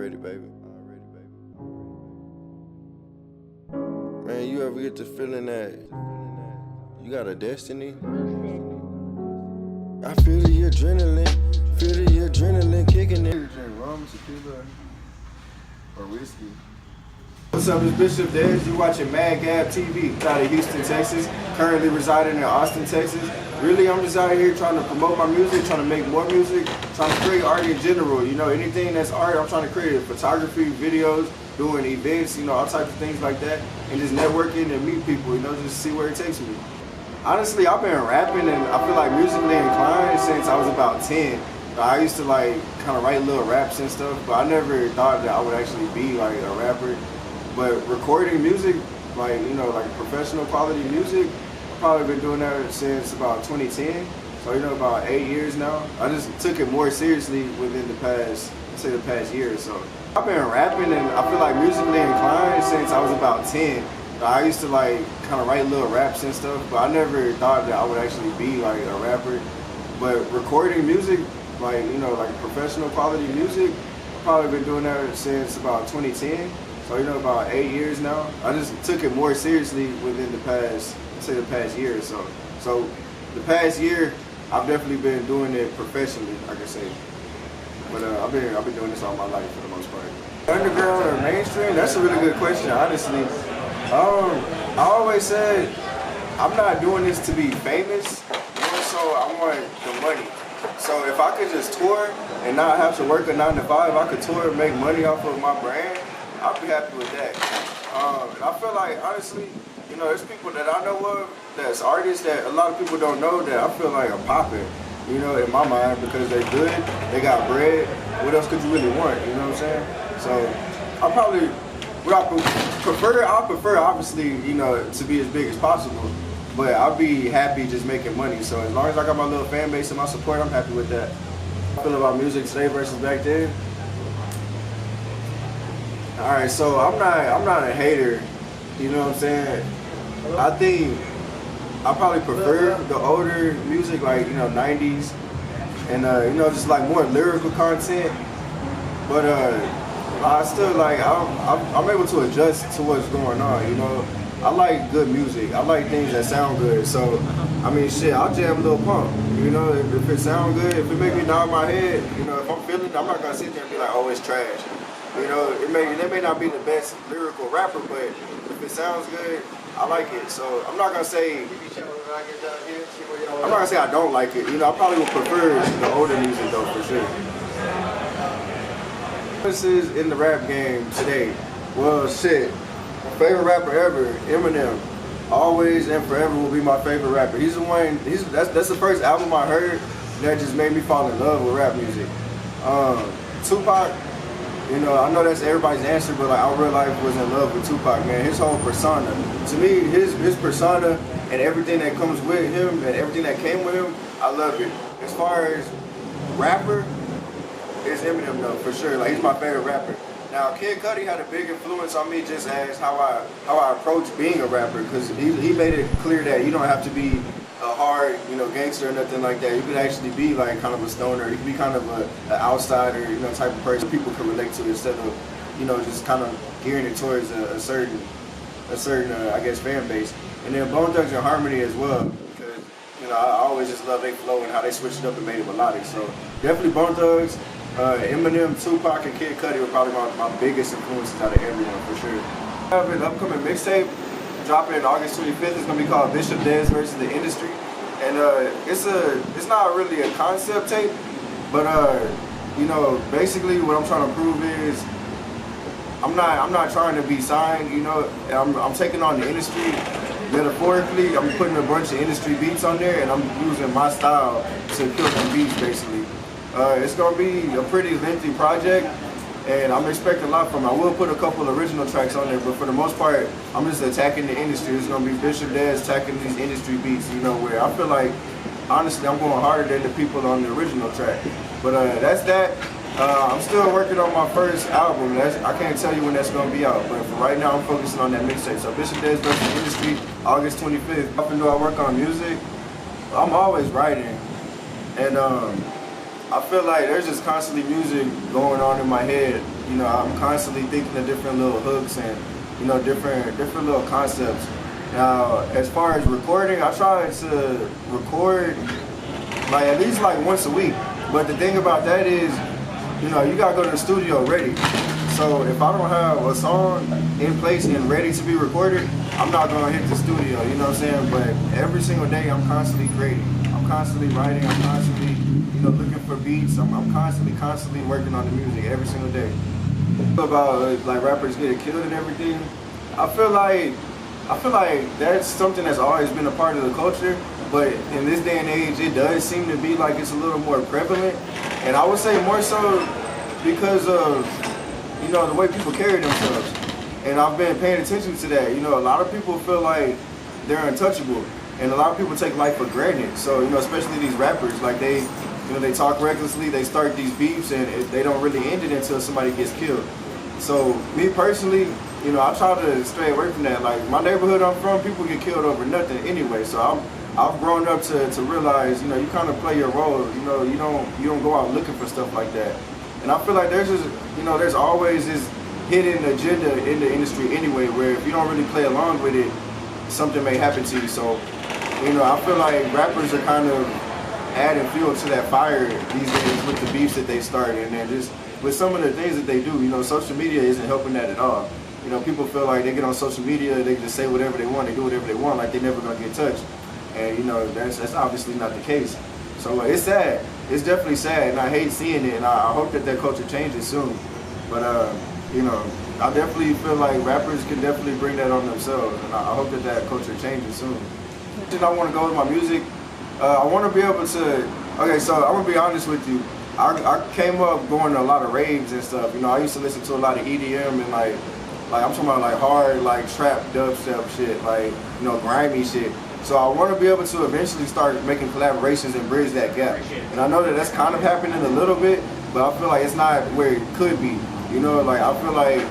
Already, baby. Man, you ever get the feeling that you got a destiny? I feel the adrenaline kicking in. Drink rum, tequila, or whiskey. What's up, it's BishopDez. You watching MaddGabbTV out of Houston, Texas. Currently residing in Austin, Texas. Really, I'm just out here trying to promote my music, trying to make more music, trying to create art in general. You know, anything that's art, I'm trying to create photography, videos, doing events, you know, all types of things like that, and just networking and meet people, you know, just see where it takes me. Honestly, I've been rapping and I feel like musically inclined since I was about 10. I used to like kind of write little raps and stuff, but I never thought that I would actually be like a rapper. But recording music, like, you know, like professional quality music, I've probably been doing that since about 2010. So, you know, about 8 years now. I just took it more seriously within the past, let's say the past year or so. I've been rapping and I feel like musically inclined since I was about 10. I used to like kind of write little raps and stuff, but I never thought that I would actually be like a rapper. But recording music, like, you know, like professional quality music, I've probably been doing that since about 2010. So, you know, about 8 years now. I just took it more seriously within the past, let's say the past year or so. So the past year, I've definitely been doing it professionally, I can say. But I've been doing this all my life for the most part. Underground or mainstream? That's a really good question, honestly. I always said I'm not doing this to be famous, more so I want the money. So if I could just tour and not have to work a 9 to 5, I could tour and make money off of my brand, I'd be happy with that. And I feel like, honestly, you know, there's people that I know of that's artists that a lot of people don't know that I feel like are popping, you know, in my mind, because they're good, they got bread. What else could you really want, you know what I'm saying? So I probably, what I prefer obviously, you know, to be as big as possible, but I'll be happy just making money. So as long as I got my little fan base and my support, I'm happy with that. I feel about music today versus back then. All right, so I'm not a hater, you know what I'm saying? I think I probably prefer the older music, like, you know, 90s, and you know, just like more lyrical content. But I still like, I'm able to adjust to what's going on, you know. I like good music. I like things that sound good. So, I mean, shit, I'll jam a little pump, you know, if it sound good, if it make me nod my head, you know, if I'm feeling it, I'm not gonna sit there and be like, oh, it's trash. You know, they may not be the best lyrical rapper, but if it sounds good, I like it. So I'm not gonna say I don't like it. You know, I probably would prefer the older music though, for sure. This is in the rap game today. Well, shit, my favorite rapper ever, Eminem. Always and forever will be my favorite rapper. He's the one. That's the first album I heard that just made me fall in love with rap music. Tupac. You know, I know that's everybody's answer, but like, I real life was in love with Tupac, man. His whole persona. To me, his persona and everything that comes with him and everything that came with him, I love it. As far as rapper, it's Eminem though, for sure. Like, he's my favorite rapper. Now, Kid Cudi had a big influence on me just as how I approach being a rapper, because he made it clear that you don't have to be a hard, you know, gangster or nothing like that. You could actually be like kind of a stoner. You could be kind of an outsider, you know, type of person people can relate to, instead of, you know, just kind of gearing it towards a certain I guess fan base. And then Bone Thugs and Harmony as well, because, you know, I always just love their flow and how they switched it up and made it melodic. So definitely Bone Thugs, Eminem, Tupac, and Kid Cudi were probably my biggest influences out of everyone, for sure. I have an upcoming mixtape dropping in August 25th. It's gonna be called BishopDez versus the Industry, and it's not really a concept tape, but you know, basically what I'm trying to prove is I'm not trying to be signed, you know. I'm taking on the industry metaphorically. I'm putting a bunch of industry beats on there, and I'm using my style to kill some beats, basically. It's gonna be a pretty lengthy project, and I'm expecting a lot from it. I will put a couple original tracks on there, but for the most part, I'm just attacking the industry. It's gonna be BishopDez attacking these industry beats, you know, where I feel like, honestly, I'm going harder than the people on the original track. But that's that. I'm still working on my first album. I can't tell you when that's gonna be out, but for right now, I'm focusing on that mixtape. So BishopDez versus Industry, August 25th. Often do I work on music? I'm always writing, and I feel like there's just constantly music going on in my head, You know, I'm constantly thinking of different little hooks and, you know, different little concepts. Now, as far as recording, I try to record like at least like once a week. But the thing about that is, you know, you gotta go to the studio ready. So if I don't have a song in place and ready to be recorded, I'm not gonna hit the studio, you know what I'm saying? But every single day I'm constantly creating. I'm constantly writing, I'm constantly, you know, looking for beats. I'm constantly working on the music every single day. About like rappers getting killed and everything, I feel like that's something that's always been a part of the culture, but in this day and age, it does seem to be like it's a little more prevalent. And I would say more so because of, you know, the way people carry themselves. And I've been paying attention to that. You know, a lot of people feel like they're untouchable, and a lot of people take life for granted. So, you know, especially these rappers, like they talk recklessly, they start these beefs, and they don't really end it until somebody gets killed. So, me personally, you know, I try to stay away from that. Like, my neighborhood I'm from, people get killed over nothing anyway. So I've grown up to realize, you know, you kind of play your role. You know, you don't go out looking for stuff like that. And I feel like there's just, you know, there's always this hidden agenda in the industry anyway, where if you don't really play along with it, something may happen to you. So, you know, I feel like rappers are kind of adding fuel to that fire these days with the beefs that they started, and then just with some of the things that they do. You know, social media isn't helping that at all. You know, people feel like they get on social media, they can just say whatever they want, they do whatever they want, like they're never gonna get touched. And you know, that's obviously not the case. So it's sad. It's definitely sad, and I hate seeing it. And I hope that culture changes soon. But you know, I definitely feel like rappers can definitely bring that on themselves, and I hope that culture changes soon. I want to go with my music. I want to be able to. Okay, so I'm gonna be honest with you. I came up going to a lot of raves and stuff. You know, I used to listen to a lot of EDM and like I'm talking about like hard, like trap, dubstep shit, like, you know, grimy shit. So I want to be able to eventually start making collaborations and bridge that gap. And I know that that's kind of happening a little bit, but I feel like it's not where it could be. You know, like I feel like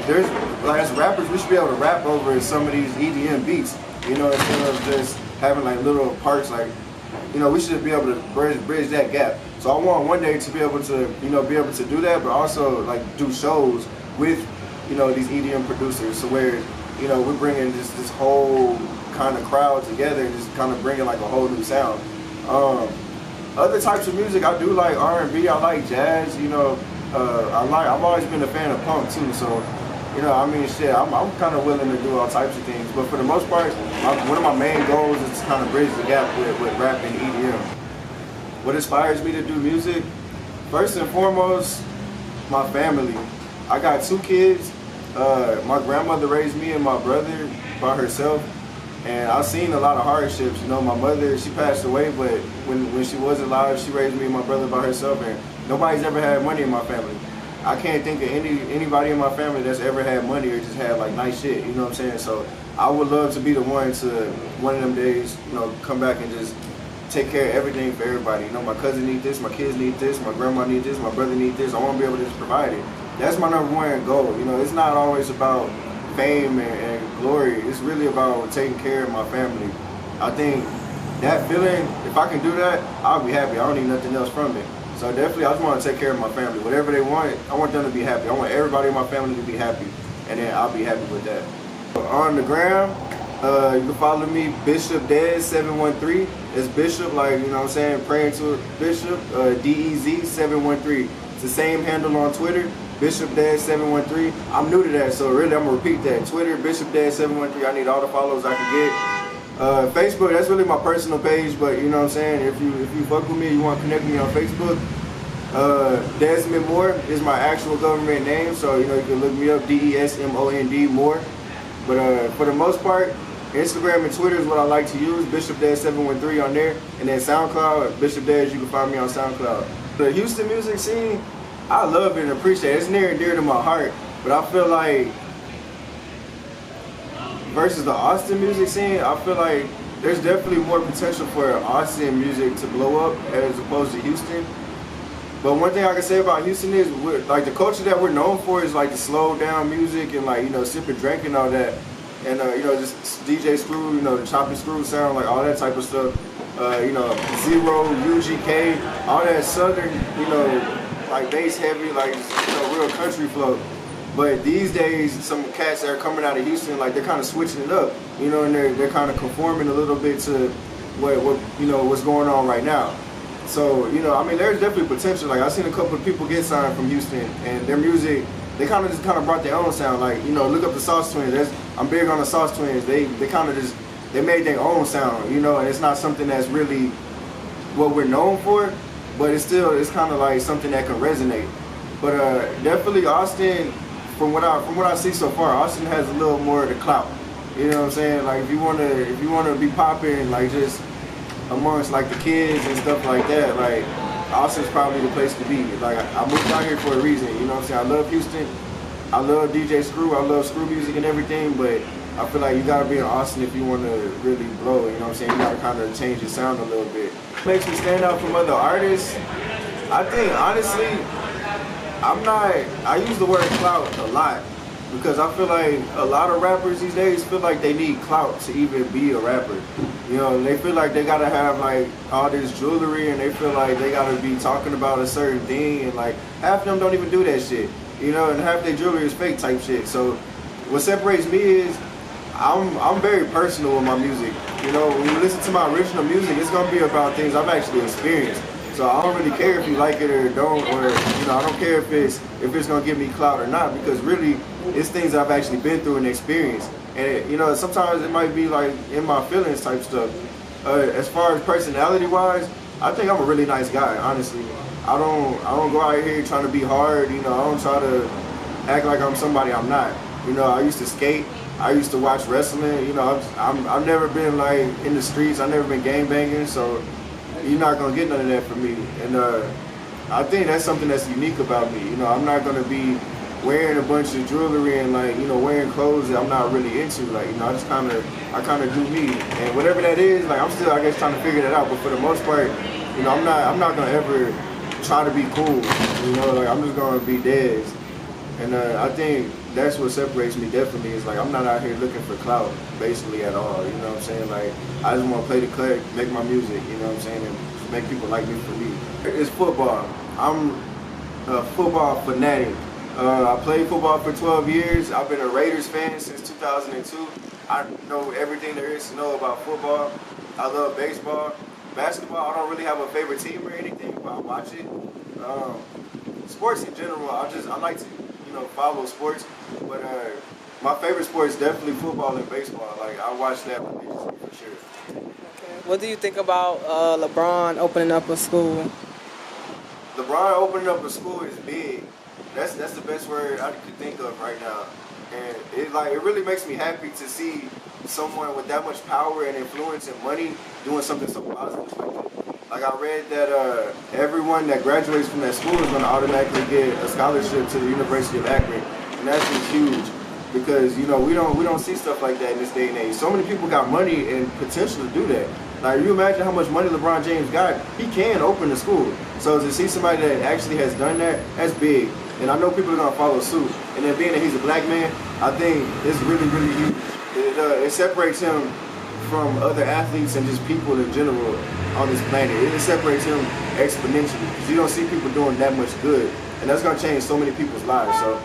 there's, like as rappers, we should be able to rap over some of these EDM beats. You know, instead of just having like little parts, like, you know, we should be able to bridge that gap. So I want one day to be able to, you know, be able to do that, but also like do shows with, you know, these EDM producers, so where, you know, we're bringing this whole kind of crowd together and just kind of bringing like a whole new sound. Other types of music, I do like R&B, I like jazz, you know, I've always been a fan of punk too, so, you know, I mean, shit, I'm kind of willing to do all types of things, but for the most part, one of my main goals is to kind of bridge the gap with rap and EDM. What inspires me to do music? First and foremost, my family. I got 2 kids. My grandmother raised me and my brother by herself, and I've seen a lot of hardships. You know, my mother, she passed away, but when she was alive, she raised me and my brother by herself, and nobody's ever had money in my family. I can't think of anybody in my family that's ever had money or just had like nice shit, you know what I'm saying? So I would love to be the one to, one of them days, you know, come back and just take care of everything for everybody. You know, my cousin need this, my kids need this, my grandma need this, my brother need this. I want to be able to just provide it. That's my #1 goal. You know, it's not always about fame and glory. It's really about taking care of my family. I think that feeling, if I can do that, I'll be happy. I don't need nothing else from it. So definitely, I just want to take care of my family. Whatever they want, I want them to be happy. I want everybody in my family to be happy, and then I'll be happy with that. On the gram, you can follow me, BishopDez713. It's Bishop, like, you know what I'm saying, praying to Bishop, DEZ713. It's the same handle on Twitter, BishopDez713. I'm new to that, so really I'm gonna repeat that. Twitter, BishopDez713. I need all the followers I can get. Facebook, that's really my personal page, but you know what I'm saying, if you fuck with me, you want to connect me on Facebook, Desmond Moore is my actual government name, so you know you can look me up, DESMOND Moore. But for the most part, Instagram and Twitter is what I like to use, BishopDez713 on there, and then SoundCloud, BishopDez, you can find me on SoundCloud. The Houston music scene, I love it and appreciate it. It's near and dear to my heart, but I feel like versus the Austin music scene, I feel like there's definitely more potential for Austin music to blow up as opposed to Houston. But one thing I can say about Houston is, like, the culture that we're known for is like the slow down music and, like, you know, sip and drink and all that, and you know, just DJ Screw, you know, the choppy screw sound, like all that type of stuff. You know, Zero, UGK, all that southern, you know, like bass heavy, like real country flow. But these days, some cats that are coming out of Houston, like they're kind of switching it up, and they're kind of conforming a little bit to what's going on right now. So I mean, there's definitely potential. Like I've seen a couple of people get signed from Houston, and their music, they kind of brought their own sound. Like look up the Sauce Twins. I'm big on the Sauce Twins. They kind of they made their own sound, and it's not something that's really what we're known for, but it's kind of like something that can resonate. But definitely Austin, from what I see so far, Austin has a little more of the clout. You know what I'm saying? Like if you wanna be popping, like just amongst like the kids and stuff like that, like Austin's probably the place to be. Like I moved out here for a reason. You know what I'm saying? I love Houston. I love DJ Screw. I love Screw music and everything, but I feel like you gotta be in Austin if you want to really blow. You know what I'm saying? You gotta kind of change your sound a little bit. Makes me stand out from other artists. I think honestly, I use the word clout a lot because I feel like a lot of rappers these days feel like they need clout to even be a rapper. They feel like they gotta have like all this jewelry and they feel like they gotta be talking about a certain thing, and like half of them don't even do that shit. And half their jewelry is fake type shit. So what separates me is I'm very personal with my music. When you listen to my original music, it's gonna be about things I've actually experienced. So I don't really care if you like it or don't, or I don't care if it's gonna give me clout or not, because really it's things I've actually been through and experienced. And sometimes it might be like in my feelings type stuff. As far as personality wise, I think I'm a really nice guy, honestly. I don't go out here trying to be hard. I don't try to act like I'm somebody I'm not. I used to skate. I used to watch wrestling. I've never been like in the streets. I've never been gangbanging, so you're not gonna get none of that from me. And I think that's something that's unique about me. I'm not gonna be wearing a bunch of jewelry and like wearing clothes that I'm not really into. Like I kind of do me, and whatever that is, like I'm still I guess trying to figure that out. But for the most part, I'm not gonna ever try to be cool. Like I'm just gonna be Dez. And I think that's what separates me definitely, is like I'm not out here looking for clout basically at all. You know what I'm saying? Like I just want to play the cut, make my music, you know what I'm saying, and just make people like me for me. It's football. I'm a football fanatic. I played football for 12 years. I've been a Raiders fan since 2002. I know everything there is to know about football. I love baseball. Basketball, I don't really have a favorite team or anything, but I watch it. Sports in general, I like to follow sports, but my favorite sport is definitely football and baseball. Like I watch that religiously for sure. Okay. What do you think about LeBron opening up a school? LeBron opening up a school is big. That's the best word I could think of right now, and it really makes me happy to see someone with that much power and influence and money doing something so positive like that. Like I read that everyone that graduates from that school is going to automatically get a scholarship to the University of Akron, and that's just huge because we don't see stuff like that in this day and age. So many people got money and potential to do that. Like you imagine how much money LeBron James got, he can open the school. So to see somebody that actually has done that, that's big. And I know people are going to follow suit. And then being that he's a black man, I think it's really, really huge. It separates him from other athletes and just people in general on this planet. It separates him exponentially because you don't see people doing that much good, and that's gonna change so many people's lives. So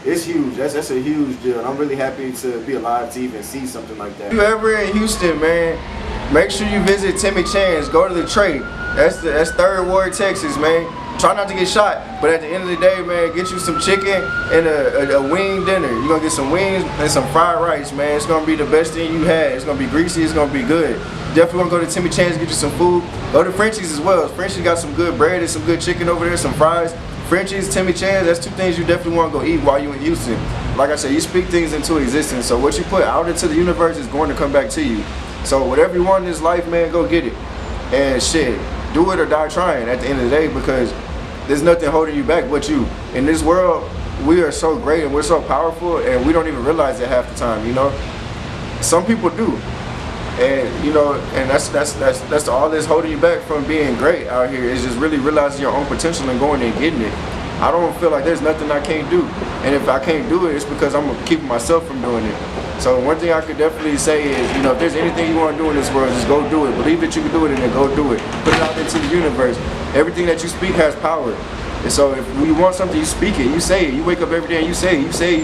it's huge. That's a huge deal, and I'm really happy to be alive to even see something like that. If you're ever in Houston, man, make sure you visit Timmy Chan's. Go to the Trade. That's 3rd Ward, Texas, man. Try not to get shot, but at the end of the day, man, get you some chicken and a wing dinner. You're gonna get some wings and some fried rice, man. It's gonna be the best thing you had. It's gonna be greasy, it's gonna be good. Definitely wanna go to Timmy Chan's, get you some food. Go to Frenchie's as well. Frenchie's got some good bread and some good chicken over there, some fries. Frenchie's, Timmy Chan's, that's 2 things you definitely wanna go eat while you're in Houston. Like I said, you speak things into existence, so what you put out into the universe is going to come back to you. So whatever you want in this life, man, go get it. And shit, do it or die trying at the end of the day, because there's nothing holding you back but you. In this world, we are so great and we're so powerful, and we don't even realize it half the time, Some people do. And and that's all that's holding you back from being great out here, is just really realizing your own potential and going and getting it. I don't feel like there's nothing I can't do. And if I can't do it, it's because I'm keeping myself from doing it. So one thing I could definitely say is, if there's anything you want to do in this world, just go do it. Believe that you can do it and then go do it. Put it out into the universe. Everything that you speak has power. And so if you want something, you speak it, you say it. You wake up every day and you say it, you say it, you